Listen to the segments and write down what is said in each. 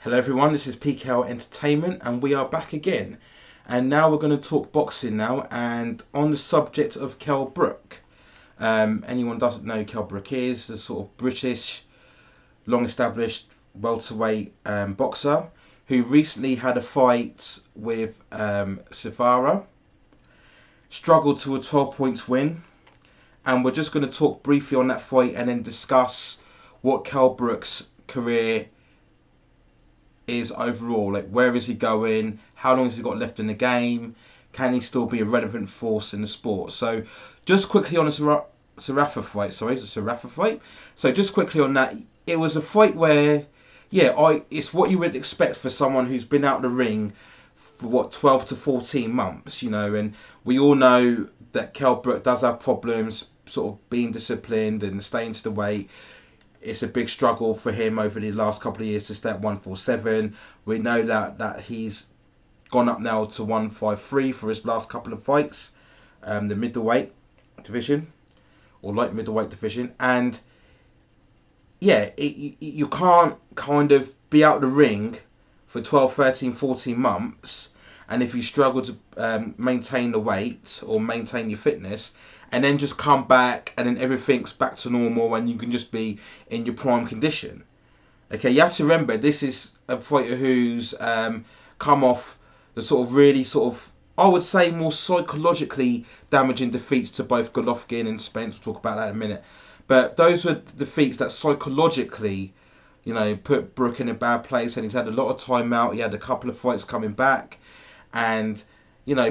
Hello everyone, this is PKL Entertainment and we are back again. And now we're going to talk boxing now, and on the subject of Kell Brook. Anyone doesn't know who Kell Brook is, a sort of British, long-established welterweight boxer who recently had a fight with Zefara. Struggled to a 12 points win. And we're just going to talk briefly on that fight and then discuss what Kell Brook's career is overall. Like, where is he going? How long has he got left in the game? Can he still be a relevant force in the sport? So just quickly on the Zefara fight, So just quickly on that, it was a fight where, it's what you would expect for someone who's been out the ring for 12 to 14 months, and we all know that Kell Brook does have problems sort of being disciplined and staying to the weight. It's a big struggle for him over the last couple of years to stay at 147. We know that he's gone up now to 153 for his last couple of fights, the middleweight division or light middleweight division. And you can't kind of be out the ring for 12, 13, 14 months, and if you struggle to maintain the weight or maintain your fitness, and then just come back and then everything's back to normal and you can just be in your prime condition. Okay, you have to remember, this is a fighter who's come off the I would say, more psychologically damaging defeats to both Golovkin and Spence. We'll talk about that in a minute. But those were defeats that psychologically, put Brook in a bad place, and he's had a lot of time out. He had a couple of fights coming back, and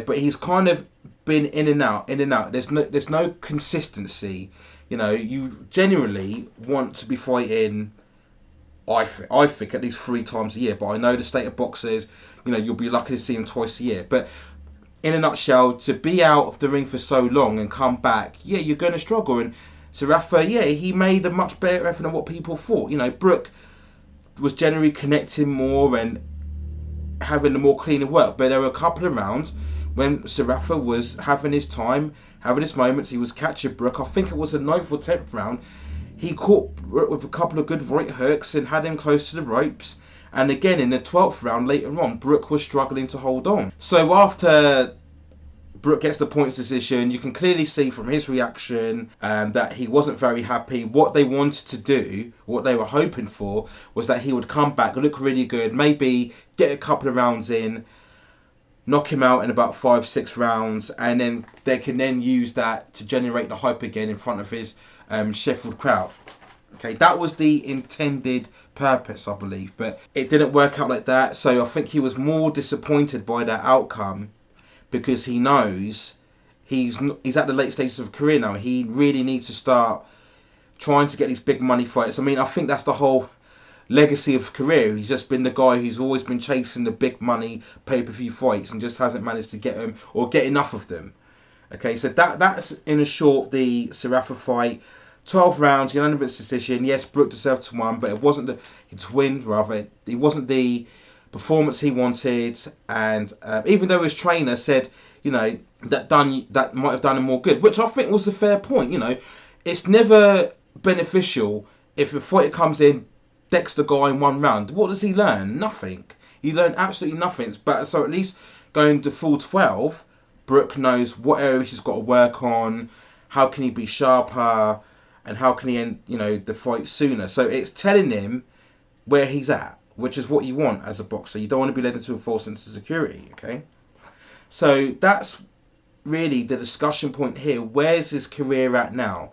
but he's kind of been in and out. There's no consistency. You generally want to be fighting, I think at least 3 times a year. But I know the state of boxers, you'll be lucky to see him twice a year. But in a nutshell, to be out of the ring for so long and come back, you're going to struggle. And Zefara, he made a much better effort than what people thought. Brook was generally connecting more and having a more cleaner work, but there were a couple of rounds when Zefara was having his time, having his moments. He was catching Brook. I think it was the 9th or 10th round. He caught Brook with a couple of good right hooks and had him close to the ropes. And again in the 12th round later on, Brook was struggling to hold on. So after Brook gets the points decision, you can clearly see from his reaction that he wasn't very happy. What they wanted to do, what they were hoping for, was that he would come back, look really good, maybe get a couple of rounds in, knock him out in about 5-6 rounds, and then they can then use that to generate the hype again in front of his Sheffield crowd. Okay, that was the intended purpose, I believe, but it didn't work out like that. So I think he was more disappointed by that outcome, because he knows he's at the late stages of his career now. He really needs to start trying to get these big money fights. I mean, I think that's the whole legacy of career. He's just been the guy who's always been chasing the big money pay-per-view fights and just hasn't managed to get them or get enough of them. Okay, so that's in a short the Zefara fight. 12 rounds, unanimous decision. Yes, Brook deserved to win, but it wasn't it wasn't the performance he wanted. And even though his trainer said, that might have done him more good, which I think was a fair point. It's never beneficial if a fighter comes in, decks the guy in 1 round. What does he learn? Nothing. He learned absolutely nothing. But so at least going to full 12, Brook knows what areas he's got to work on, how can he be sharper, and how can he end the fight sooner. So it's telling him where he's at, which is what you want as a boxer. You don't want to be led into a false sense of security. Okay, so that's really the discussion point here. Where's his career at now?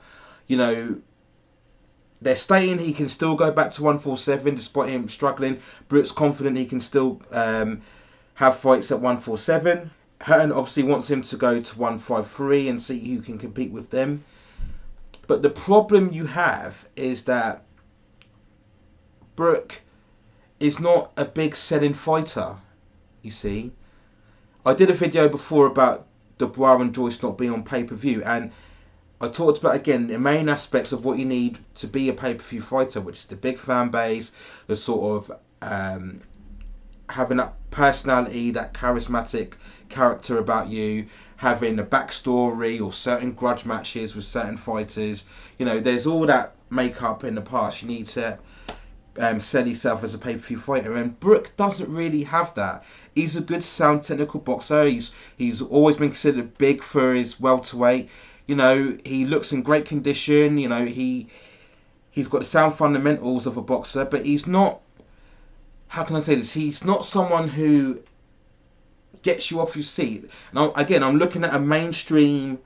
They're stating he can still go back to 147 despite him struggling. Brook's confident he can still have fights at 147. Hearn obviously wants him to go to 153 and see who can compete with them. But the problem you have is that Brook is not a big selling fighter, you see. I did a video before about Dubois and Joyce not being on pay-per-view, and I talked about, again, the main aspects of what you need to be a pay-per-view fighter, which is the big fan base, the sort of having that personality, that charismatic character about you, having a backstory or certain grudge matches with certain fighters. There's all that makeup in the past. You need to sell himself as a pay-per-view fighter, and Brook doesn't really have that. He's a good, sound, technical boxer. He's always been considered big for his welterweight. You know, he looks in great condition. You know, he's got the sound fundamentals of a boxer, but he's not. How can I say this? He's not someone who gets you off your seat. Now, again, I'm looking at a mainstream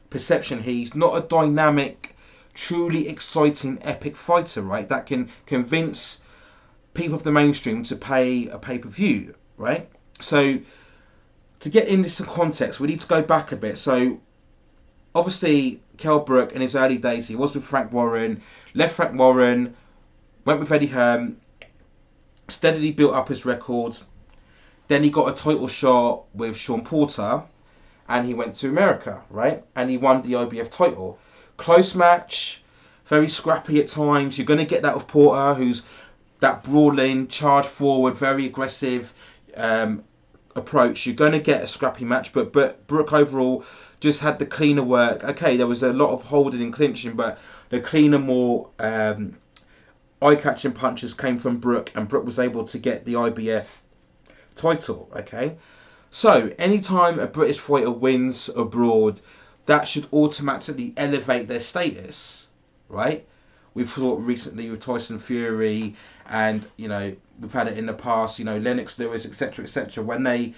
perception. He's not a dynamic, truly exciting, epic fighter, right? That can convince people of the mainstream to pay a pay-per-view, right? So to get into some context, we need to go back a bit. So obviously, Kell Brook in his early days, he was with Frank Warren, left Frank Warren, went with Eddie Hearn, steadily built up his record. Then he got a title shot with Sean Porter, and he went to America, right? And he won the IBF title. Close match, very scrappy at times. You're going to get that with Porter, who's that brawling, charge forward, very aggressive approach. You're going to get a scrappy match, but Brook overall just had the cleaner work. Okay, there was a lot of holding and clinching, but the cleaner, more eye-catching punches came from Brook, and Brook was able to get the IBF title. Okay, so anytime a British fighter wins abroad, that should automatically elevate their status, right? We've thought recently with Tyson Fury, and you know we've had it in the past. You know, Lennox Lewis, etc., etc. When they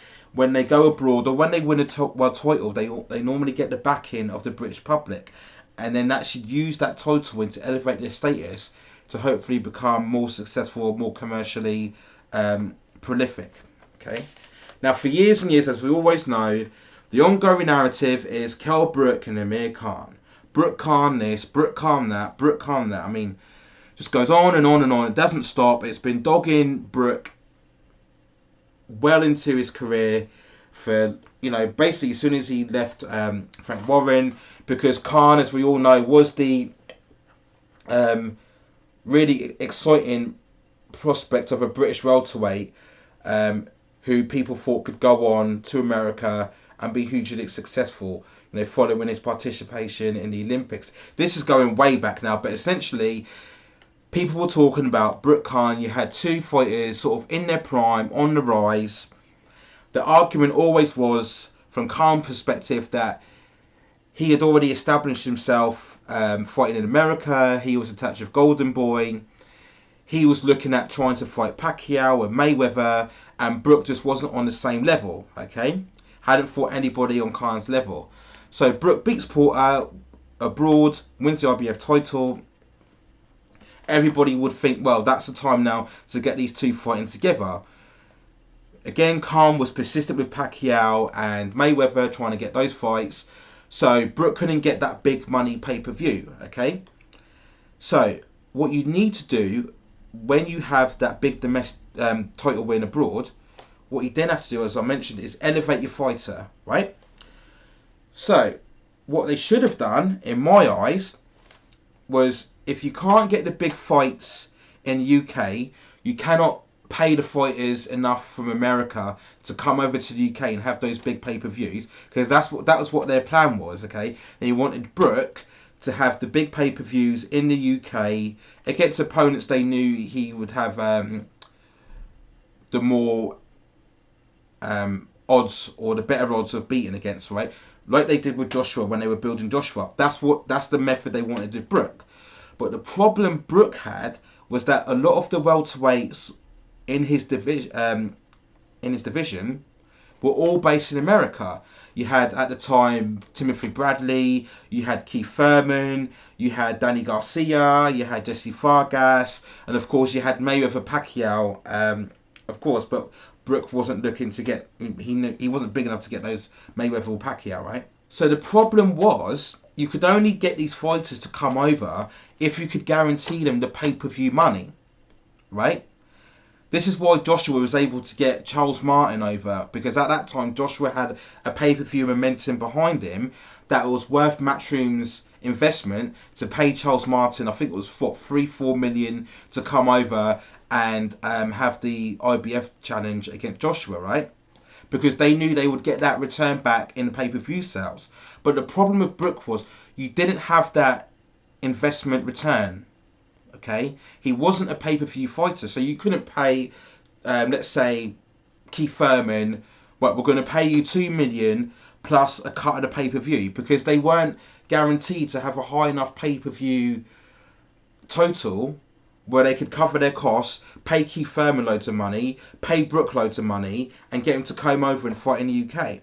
go abroad or when they win a top world title, they normally get the backing of the British public, and then that should use that title win to elevate their status to hopefully become more successful, more commercially prolific. Okay. Now, for years and years, as we always know, the ongoing narrative is Kell Brook and Amir Khan. Brook Khan this, Brook Khan that, Brook Khan that. I mean, just goes on and on and on. It doesn't stop. It's been dogging Brook well into his career for, you know, basically as soon as he left Frank Warren, because Khan, as we all know, was the really exciting prospect of a British welterweight who people thought could go on to America and be hugely successful, you know, following his participation in the Olympics. This is going way back now, but essentially people were talking about Brook Khan. You had two fighters sort of in their prime, on the rise. The argument always was, from Khan's perspective, that he had already established himself fighting in America. He was a touch of golden boy. He was looking at trying to fight Pacquiao and Mayweather, and Brook just wasn't on the same level, okay? Hadn't fought anybody on Khan's level. So Brook beats Porter abroad, wins the IBF title. Everybody would think, well, that's the time now to get these two fighting together. Again, Khan was persistent with Pacquiao and Mayweather, trying to get those fights. So Brook couldn't get that big money pay-per-view, okay? So what you need to do when you have that big domestic title win abroad, what you then have to do, as I mentioned, is elevate your fighter, right? So what they should have done, in my eyes, was if you can't get the big fights in the UK, you cannot pay the fighters enough from America to come over to the UK and have those big pay-per-views, because that was what their plan was, okay? They wanted Brook to have the big pay-per-views in the UK against opponents they knew he would have the more odds, or the better odds of beating against, right? Like they did with Joshua when they were building Joshua. That's the method they wanted with Brook. But the problem Brook had was that a lot of the welterweights in his division were all based in America. You had, at the time, Timothy Bradley, you had Keith Thurman, you had Danny Garcia, you had Jesse Vargas, and of course you had Mayweather Pacquiao, of course, but Brook wasn't looking to get, he wasn't big enough to get those Mayweather or Pacquiao, right? So the problem was, you could only get these fighters to come over if you could guarantee them the pay-per-view money, right? This is why Joshua was able to get Charles Martin over, because at that time Joshua had a pay-per-view momentum behind him that was worth Matchroom's investment to pay Charles Martin. I think it was for 3-4 million to come over and have the IBF challenge against Joshua, right? Because they knew they would get that return back in the pay-per-view sales. But the problem with Brook was you didn't have that investment return. Okay, he wasn't a pay-per-view fighter, so you couldn't pay, let's say, Keith Thurman, but we're going to pay you 2 million plus a cut of the pay-per-view, because they weren't guaranteed to have a high enough pay-per-view total where they could cover their costs, pay Keith Thurman loads of money, pay Brook loads of money, and get him to come over and fight in the UK.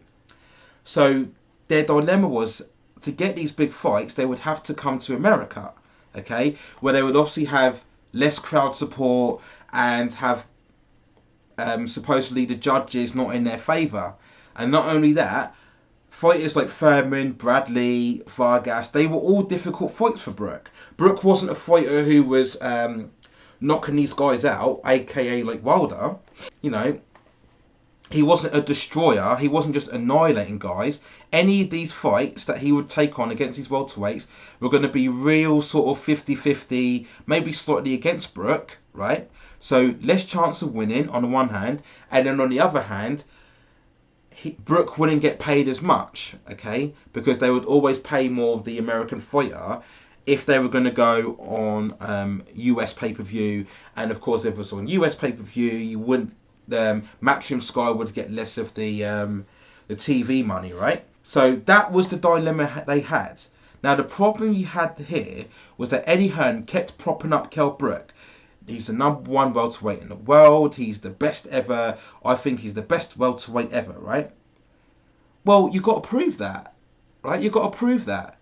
So their dilemma was, to get these big fights, they would have to come to America, okay, where they would obviously have less crowd support and have supposedly the judges not in their favour. And not only that, fighters like Thurman, Bradley, Vargas, they were all difficult fights for Brook. Brook wasn't a fighter who was knocking these guys out, aka like Wilder. You know, he wasn't a destroyer. He wasn't just annihilating guys. Any of these fights that he would take on against these welterweights were going to be real sort of 50-50, maybe slightly against Brook, right? So less chance of winning on the one hand, and then on the other hand, Brook wouldn't get paid as much, okay? Because they would always pay more of the American fighter if they were going to go on US pay-per-view. And of course, if it was on US pay-per-view, you wouldn't, Matchroom Sky would get less of the TV money, right? So that was the dilemma they had. Now the problem you had here was that Eddie Hearn kept propping up Kell Brook. He's the #1 welterweight in the world. He's the best ever. I think he's the best welterweight ever, right? Well, you've got to prove that, right? You've got to prove that.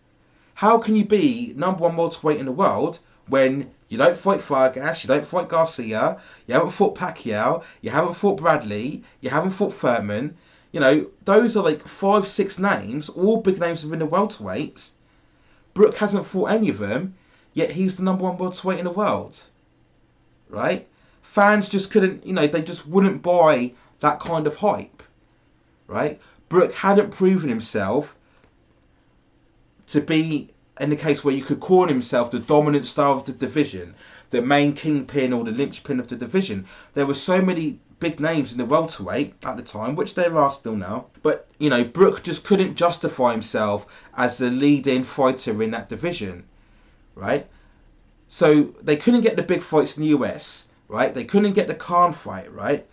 How can you be #1 welterweight in the world when you don't fight Vargas, you don't fight Garcia, you haven't fought Pacquiao, you haven't fought Bradley, you haven't fought Thurman? You know, those are like 5-6 names, all big names within the welterweights. Brook hasn't fought any of them, yet he's the #1 welterweight in the world. Right? Fans just couldn't, they just wouldn't buy that kind of hype. Right? Brook hadn't proven himself to be in the case where you could call himself the dominant star of the division, the main kingpin or the linchpin of the division. There were so many big names in the welterweight at the time, which there are still now. But, Brook just couldn't justify himself as the leading fighter in that division. Right? So they couldn't get the big fights in the US, right? They couldn't get the Khan fight, right?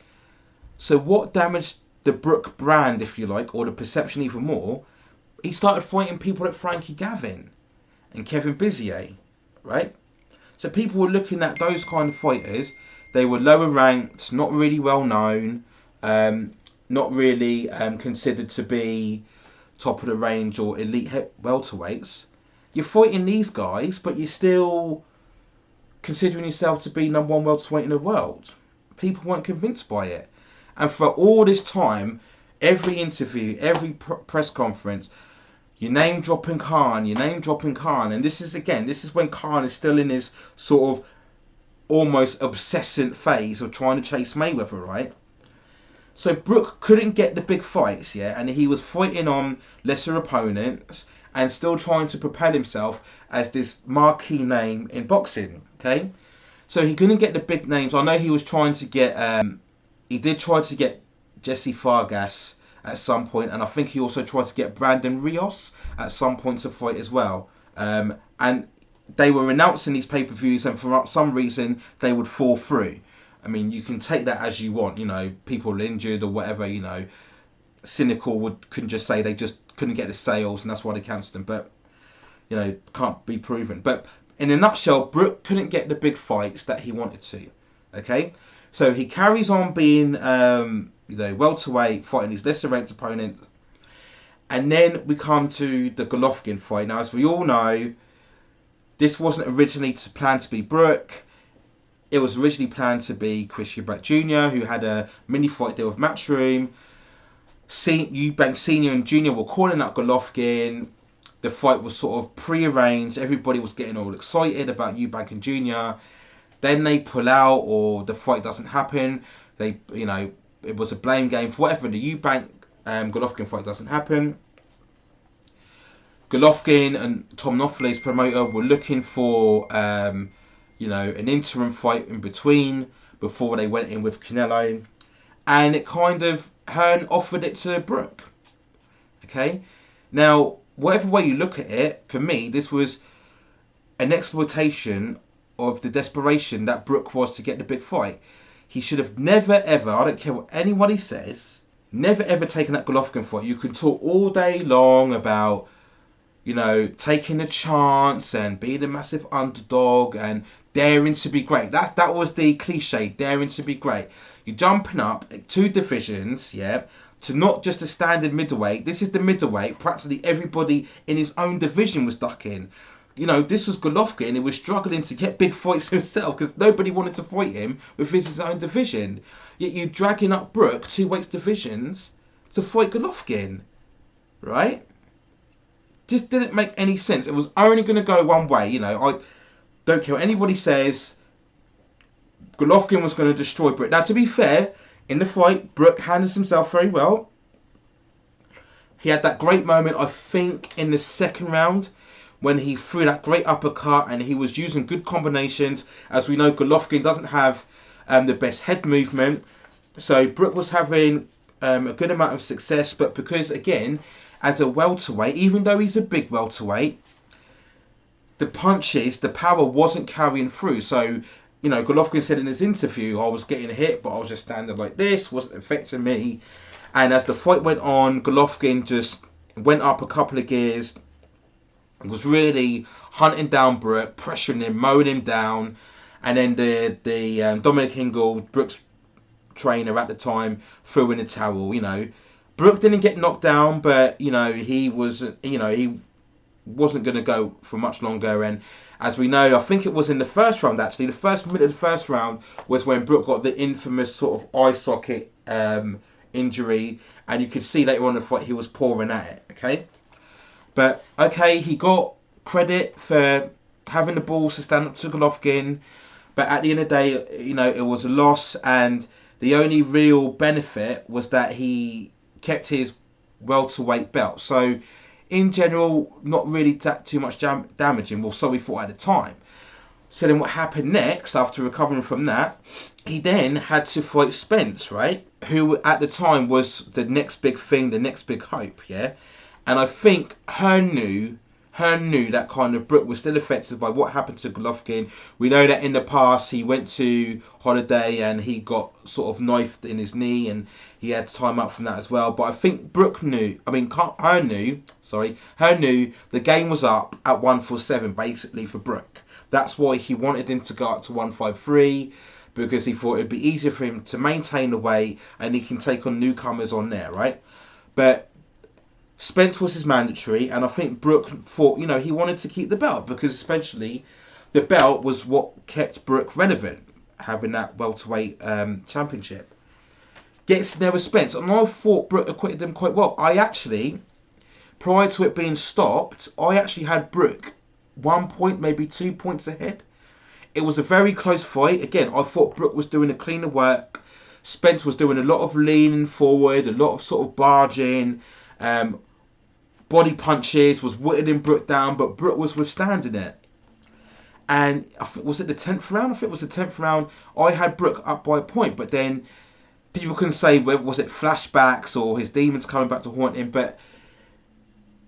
So what damaged the Brook brand, if you like, or the perception even more? He started fighting people like Frankie Gavin and Kevin Bizier, right? So people were looking at those kind of fighters. They were lower ranked, not really well known, not really considered to be top of the range or elite welterweights. You're fighting these guys, but you're still considering yourself to be #1 welterweight in the world. People weren't convinced by it. And for all this time, every interview, every press conference, you're name dropping Khan, and this is when Khan is still in his sort of almost obsessant phase of trying to chase Mayweather, right? So Brook couldn't get the big fights, yeah, and he was fighting on lesser opponents and still trying to propel himself as this marquee name in boxing, okay? So he couldn't get the big names. I know he was trying to get, he did try to get Jesse Vargas at some point, and I think he also tried to get Brandon Rios at some point to fight as well. And they were announcing these pay-per-views, and for some reason they would fall through. I mean, you can take that as you want, people injured or whatever, Cynical couldn't just say they just couldn't get the sales and that's why they cancelled them, but can't be proven. But in a nutshell, Brook couldn't get the big fights that he wanted to. Okay, so he carries on being welterweight, fighting these lesser ranked opponents, and then we come to the Golovkin fight. Now, as we all know, this wasn't originally planned to be Brook. It was originally planned to be Chris Eubank Jr., who had a mini fight deal with Matchroom. Eubank Sr. and Jr. were calling out Golovkin. The fight was sort of pre-arranged. Everybody was getting all excited about Eubank and Jr. Then they pull out, or the fight doesn't happen. It was a blame game for whatever. The Eubank Golovkin fight doesn't happen. Golovkin and Tom Knopfler's promoter were looking for an interim fight in between before they went in with Canelo, and it kind of Hearn offered it to Brook. Okay, now whatever way you look at it, for me this was an exploitation of the desperation that Brook was to get the big fight. He should have never ever, I don't care what anybody says, never ever taken that Golovkin fight. You can talk all day long about, taking a chance and being a massive underdog and daring to be great. That was the cliche, daring to be great. You're jumping up 2 divisions, yeah, to not just a standard middleweight. This is the middleweight. Practically everybody in his own division was ducking. This was Golovkin. He was struggling to get big fights himself because nobody wanted to fight him within his own division. Yet you're dragging up Brook 2 weights divisions to fight Golovkin, right? Just didn't make any sense. It was only going to go one way. I don't care what anybody says. Golovkin was going to destroy Brook. Now, to be fair, in the fight, Brook handles himself very well. He had that great moment, I think, in the second round when he threw that great uppercut and he was using good combinations. As we know, Golovkin doesn't have the best head movement. So Brook was having a good amount of success. But because, again, as a welterweight, even though he's a big welterweight, the punches, the power wasn't carrying through. So, Golovkin said in his interview, I was getting hit, but I was just standing like this, wasn't affecting me. And as the fight went on, Golovkin just went up a couple of gears, was really hunting down Brook, pressuring him, mowing him down. And then the Dominic Hingle, Brook's trainer at the time, threw in the towel. Brook didn't get knocked down, but he wasn't going to go for much longer. And as we know, I think it was in the first round actually. The first minute of the first round was when Brook got the infamous sort of eye socket injury, and you could see later on in the fight he was pouring at it. Okay, but okay, he got credit for having the balls to stand up to Golovkin, but at the end of the day, it was a loss, and the only real benefit was that he kept his welterweight belt. So in general, not really too much damaging. Well, so we thought at the time. So then what happened next, after recovering from that, he then had to fight Spence, right? Who at the time was the next big thing, the next big hope, yeah? And I think Hearn knew that kind of Brook was still affected by what happened to Golovkin. We know that in the past he went to holiday and he got sort of knifed in his knee and he had time out from that as well. But I think Hearn knew the game was up at 147 basically for Brook. That's why he wanted him to go up to 153, because he thought it'd be easier for him to maintain the weight and he can take on newcomers on there, right? But Spence was his mandatory, and I think Brook thought, he wanted to keep the belt, because especially the belt was what kept Brook relevant, having that welterweight championship. Gets there with Spence, and I thought Brook acquitted him quite well. I actually, prior to it being stopped, I actually had Brook 1 point, maybe 2 points ahead. It was a very close fight. Again, I thought Brook was doing the cleaner work. Spence was doing a lot of leaning forward, a lot of sort of barging, body punches, was whittling Brook down, but Brook was withstanding it. And was it the 10th round? I think it was the 10th round. I had Brook up by a point, but then people can say, whether was it flashbacks or his demons coming back to haunt him, but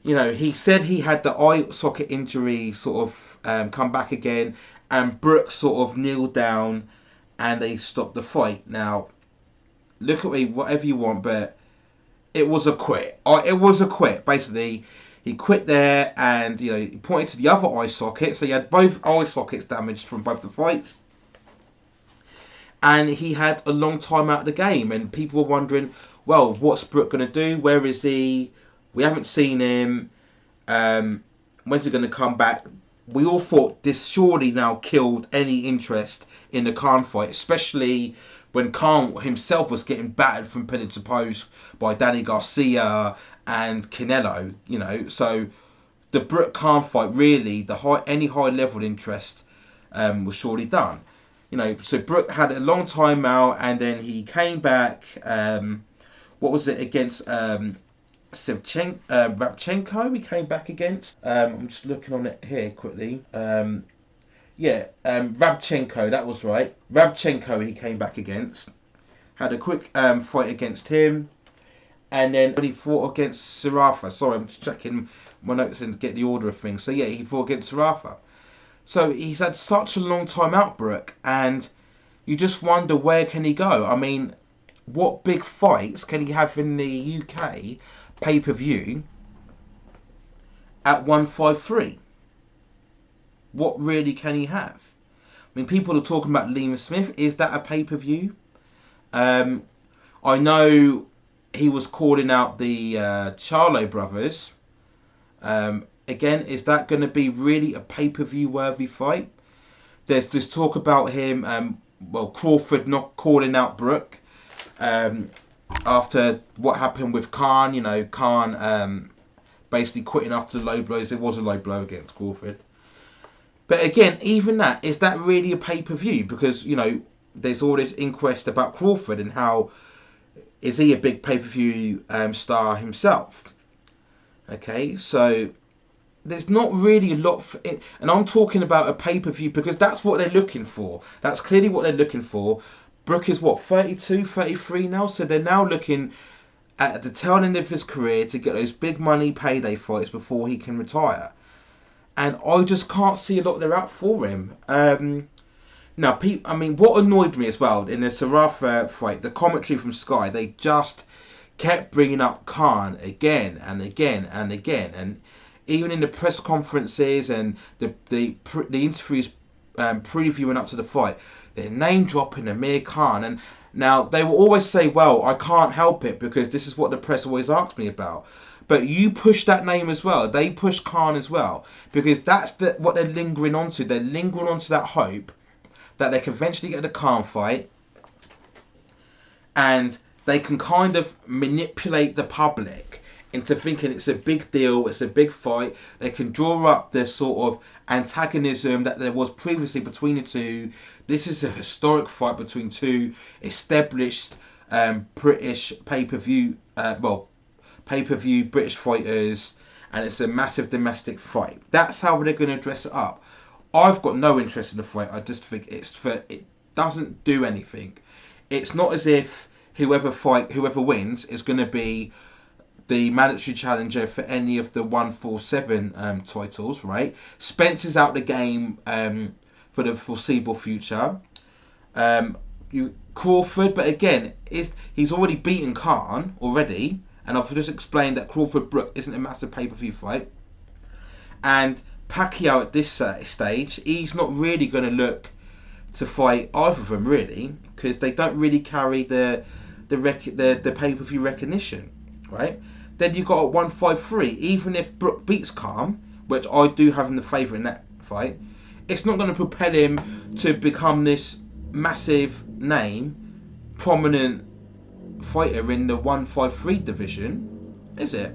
he said he had the eye socket injury sort of come back again, and Brook sort of kneeled down and they stopped the fight. Now, look at me, whatever you want, but it was a quit. It was a quit. Basically, he quit there, and he pointed to the other eye socket. So he had both eye sockets damaged from both the fights, and he had a long time out of the game. And people were wondering, well, what's Brook going to do? Where is he? We haven't seen him. When's he going to come back? We all thought this surely now killed any interest in the Khan fight, especially when Khan himself was getting battered from pillar to post by Danny Garcia and Canelo. So the Brook Khan fight, really, any high level interest was surely done. So Brook had a long time out, and then he came back. What was it against? Rabchenko he came back against. I'm just looking on it here quickly. Rabchenko, that was right. Rabchenko he came back against. Had a quick fight against him. And then he fought against Zefara. Sorry, I'm just checking my notes and get the order of things. So yeah, he fought against Zefara. So he's had such a long time out, Brook, and you just wonder where can he go. I mean, what big fights can he have in the UK pay-per-view at 153? What really can he have? I mean, people are talking about Liam Smith. Is that a pay-per-view? Um, I know he was calling out the Charlo brothers. Again, is that going to be really a pay-per-view worthy fight? There's this talk about him, Crawford not calling out Brook after what happened with Khan. You know, Khan basically quitting after the low blows. It was a low blow against Crawford. But again, even that, is that really a pay-per-view? Because, you know, there's all this inquest about Crawford and how is he a big pay-per-view star himself? Okay, so there's not really a lot for it, and I'm talking about a pay-per-view because that's what they're looking for. That's clearly what they're looking for. Brook is what, 32, 33 now, so they're now looking at the tail end of his career to get those big money payday fights before he can retire. And I just can't see a lot they're out for him. Now, I mean, what annoyed me as well in the Zefara fight, the commentary from Sky, they just kept bringing up Khan again and again and again, and even in the press conferences and the interviews previewing up to the fight, they're name dropping Amir Khan. And now they will always say, well, I can't help it because this is what the press always asks me about. But you push that name as well. They push Khan as well because that's what they're lingering onto. They're lingering onto that hope that they can eventually get the Khan fight, and they can kind of manipulate the public into thinking it's a big deal, it's a big fight. They can draw up the sort of antagonism that there was previously between the two. This is a historic fight between two established British pay-per-view, pay-per-view British fighters, and it's a massive domestic fight. That's how they're going to dress it up. I've got no interest in the fight. I just think it doesn't do anything. It's not as if whoever wins is going to be the mandatory challenger for any of the 147 titles, right? Spencer's out the game for the foreseeable future. Crawford, but again, he's already beaten Khan already, and I've just explained that Crawford Brook isn't a massive pay-per-view fight. And Pacquiao at this stage, he's not really going to look to fight either of them really, because they don't really carry the pay-per-view recognition, right? Then you got at 153. Even if Brook beats Khan, which I do have in the favour in that fight, it's not going to propel him to become this massive name, prominent fighter in the 153 division, is it?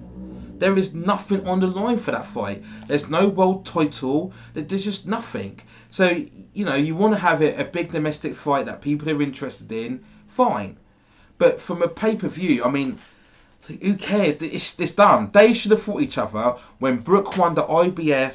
There is nothing on the line for that fight. There's no world title. There's just nothing. So, you know, you want to have it a big domestic fight that people are interested in, fine. But from a pay-per-view, I mean, who cares? It's done. They should have fought each other when Brook won the IBF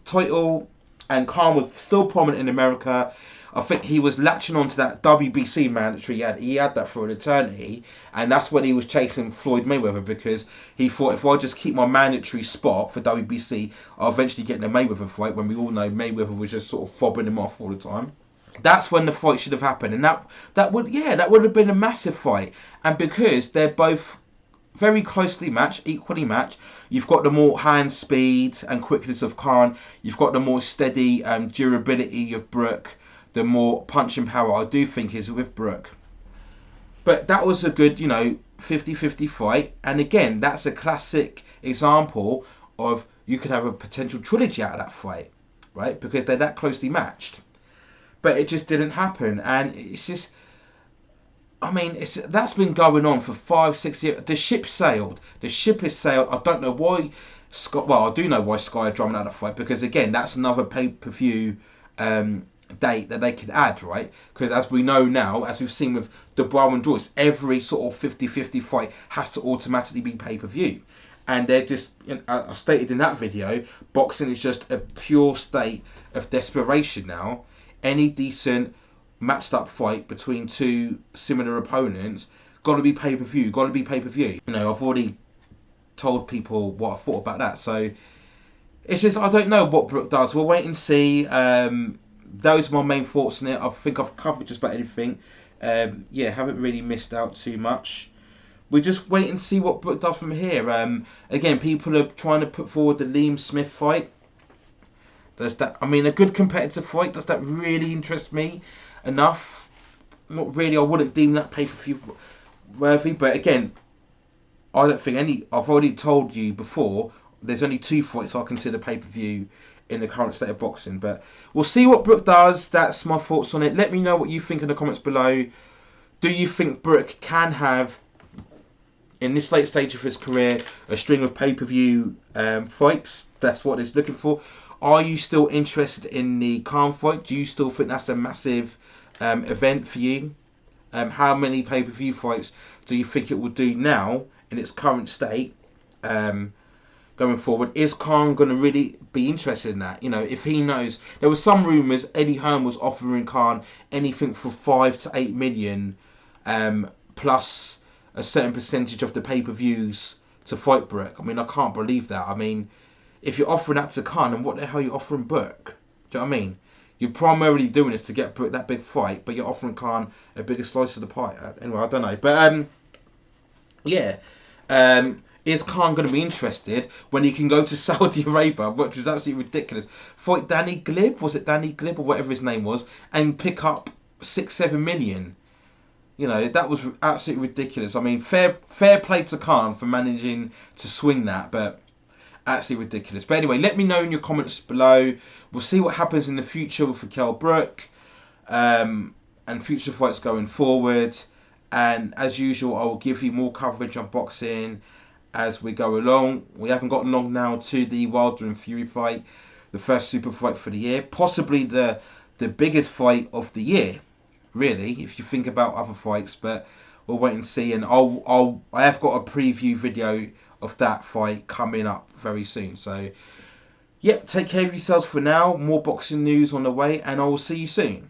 title and Khan was still prominent in America. I think he was latching onto that WBC mandatory. He had that for an eternity, and that's when he was chasing Floyd Mayweather, because he thought, if I just keep my mandatory spot for WBC, I'll eventually get in a Mayweather fight, when we all know Mayweather was just sort of fobbing him off all the time. That's when the fight should have happened, and that would have been a massive fight. And because they're both very closely matched, equally matched, you've got the more hand speed and quickness of Khan, you've got the more steady durability of Brook, the more punching power I do think is with Brook. But that was a good, 50-50 fight. And again, that's a classic example of you could have a potential trilogy out of that fight, right? Because they're that closely matched. But it just didn't happen. And it's just, I mean, that's been going on for 5-6 years. The ship sailed. The ship has sailed. I don't know why I do know why Sky are drumming out a fight, because again, that's another pay-per-view date that they could add, right? Because as we know now, as we've seen with Dubois and Joyce, every sort of 50-50 fight has to automatically be pay-per-view. And they're just, I stated in that video, boxing is just a pure state of desperation now. Any decent matched up fight between two similar opponents got to be pay-per-view, I've already told people what I thought about that. So It's just I don't know what Brook does. We'll wait and see. Those are my main thoughts on it. I think I've covered just about anything. Yeah, haven't really missed out too much. We just wait and see what Brook does from here. Again, people are trying to put forward the Liam Smith fight. Does that? I mean, a good competitive fight. Does that really interest me enough? Not really. I wouldn't deem that pay per view worthy. But again, I don't think any. I've already told you before. There's only two fights I consider pay per view in the current state of boxing. But we'll see what Brook does. That's my thoughts on it. Let me know what you think in the comments below. Do you think Brook can have, in this late stage of his career, a string of pay per view fights? That's what he's looking for. Are you still interested in the Khan fight? Do you still think that's a massive event for you? How many pay per view fights do you think it will do now in its current state? Going forward, is Khan going to really be interested in that? You know, if he knows, there were some rumours Eddie Hearn was offering Khan anything for 5 to 8 million, plus a certain percentage of the pay-per-views to fight Brook. I mean, I can't believe that. I mean, if you're offering that to Khan, then what the hell are you offering Brook? Do you know what I mean? You're primarily doing this to get Brook that big fight, but you're offering Khan a bigger slice of the pie. Anyway, I don't know, but yeah. Is Khan going to be interested when he can go to Saudi Arabia, which was absolutely ridiculous, fight Danny Glib, was it Danny Glib or whatever his name was, and pick up 6-7 million? You know, that was absolutely ridiculous. I mean, fair play to Khan for managing to swing that, but absolutely ridiculous. But anyway, let me know in your comments below. We'll see what happens in the future for Kell Brook, and future fights going forward. And as usual, I will give you more coverage on boxing as we go along. We haven't gotten long now to the Wilder and Fury fight, the first super fight for the year, possibly the biggest fight of the year, really, if you think about other fights. But we'll wait and see. And I have got a preview video of that fight coming up very soon. So, yep, take care of yourselves for now. More boxing news on the way, and I will see you soon.